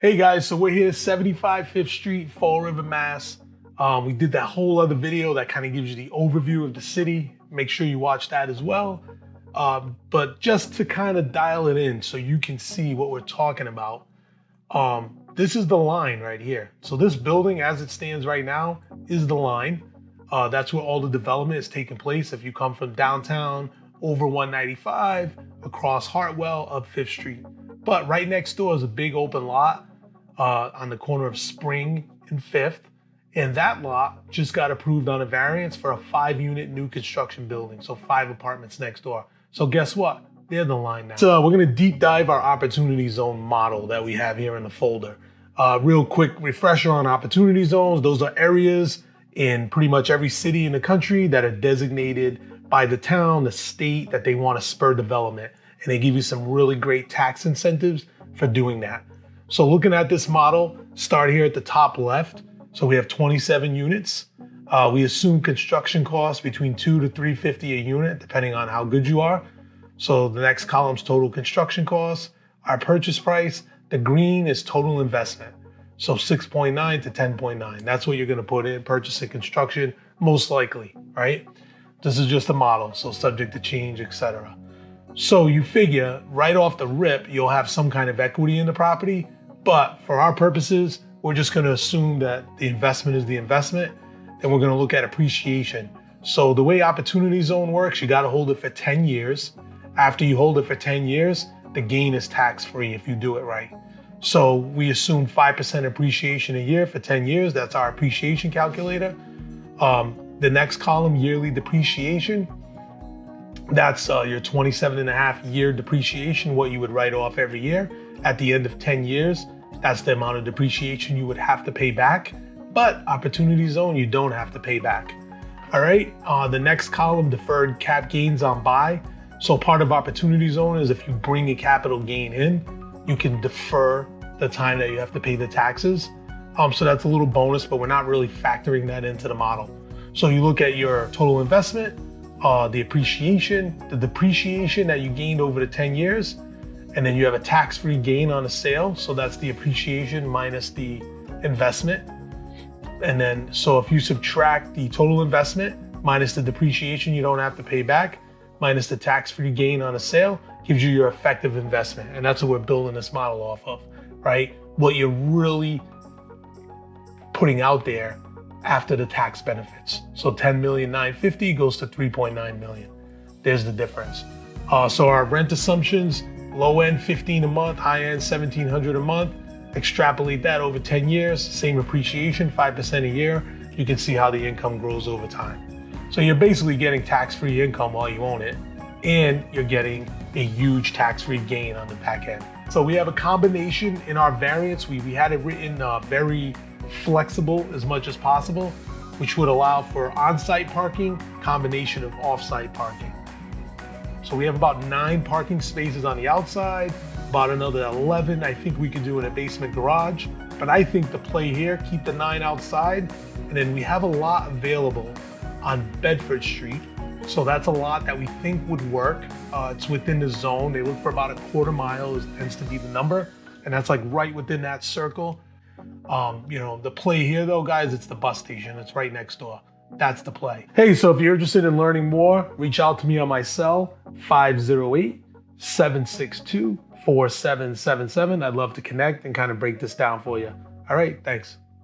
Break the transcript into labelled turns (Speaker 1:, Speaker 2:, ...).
Speaker 1: Hey guys, so we're here 75 Fifth Street, Fall River, Mass. We did that whole other video that kind of gives you the overview of the city. Make sure you watch that as well. But just to kind of dial it in so you can see what we're talking about, this is the line right here. So this building as it stands right now is the line. That's where all the development is taking place. If you come from downtown, over 195, across Hartwell, up 5th Street. But right next door is a big open lot on the corner of Spring and 5th. And that lot just got approved on a variance for a 5-unit new construction building. So 5 apartments next door. So guess what? They're the line now. So we're gonna deep dive our opportunity zone model that we have here in the folder. Real quick refresher on opportunity zones. Those are areas in pretty much every city in the country that are designated by the town, the state, that they want to spur development. And they give you some really great tax incentives for doing that. So looking at this model, start here at the top left. So we have 27 units. We assume construction costs between $200 to $350 a unit, depending on how good you are. So the next column's total construction costs. Our purchase price, the green is total investment. So 6.9 to 10.9. That's what you're gonna put in, purchase and construction, most likely, right? This is just a model, so subject to change, etc. So you figure right off the rip, you'll have some kind of equity in the property, but for our purposes, we're just gonna assume that the investment is the investment, and we're gonna look at appreciation. So the way Opportunity Zone works, you gotta hold it for 10 years. After you hold it for 10 years, the gain is tax-free if you do it right. So we assume 5% appreciation a year for 10 years. That's our appreciation calculator. The next column, yearly depreciation, that's your 27.5-year depreciation, what you would write off every year. At the end of 10 years, that's the amount of depreciation you would have to pay back. But Opportunity Zone, you don't have to pay back. All right, the next column, deferred cap gains on buy. So part of Opportunity Zone is if you bring a capital gain in, you can defer the time that you have to pay the taxes. So that's a little bonus, but we're not really factoring that into the model. So you look at your total investment, the appreciation, the depreciation that you gained over the 10 years, and then you have a tax-free gain on a sale. So that's the appreciation minus the investment. And then, so if you subtract the total investment minus the depreciation you don't have to pay back, minus the tax-free gain on a sale, gives you your effective investment. And that's what we're building this model off of, right? What you're really putting out there after the tax benefits. So 10,950,000 goes to 3.9 million. There's the difference. So our rent assumptions, low end 15 a month, high end 1,700 a month. Extrapolate that over 10 years, same appreciation, 5% a year. You can see how the income grows over time. So you're basically getting tax-free income while you own it, and you're getting a huge tax-free gain on the back end. So we have a combination in our variance. We had it written very flexible as much as possible, which would allow for on-site parking, combination of off-site parking. So we have about 9 parking spaces on the outside, about another 11 I think we could do in a basement garage. But I think the play here, keep the 9 outside, and then we have a lot available on Bedford Street. So that's a lot that we think would work. It's within the zone. They look for about a quarter mile, tends to be the number. And that's like right within that circle. The play here though, guys, it's the bus station. It's right next door. That's the play. Hey, so if you're interested in learning more, reach out to me on my cell, 508-762-4777. I'd love to connect and kind of break this down for you. All right, thanks.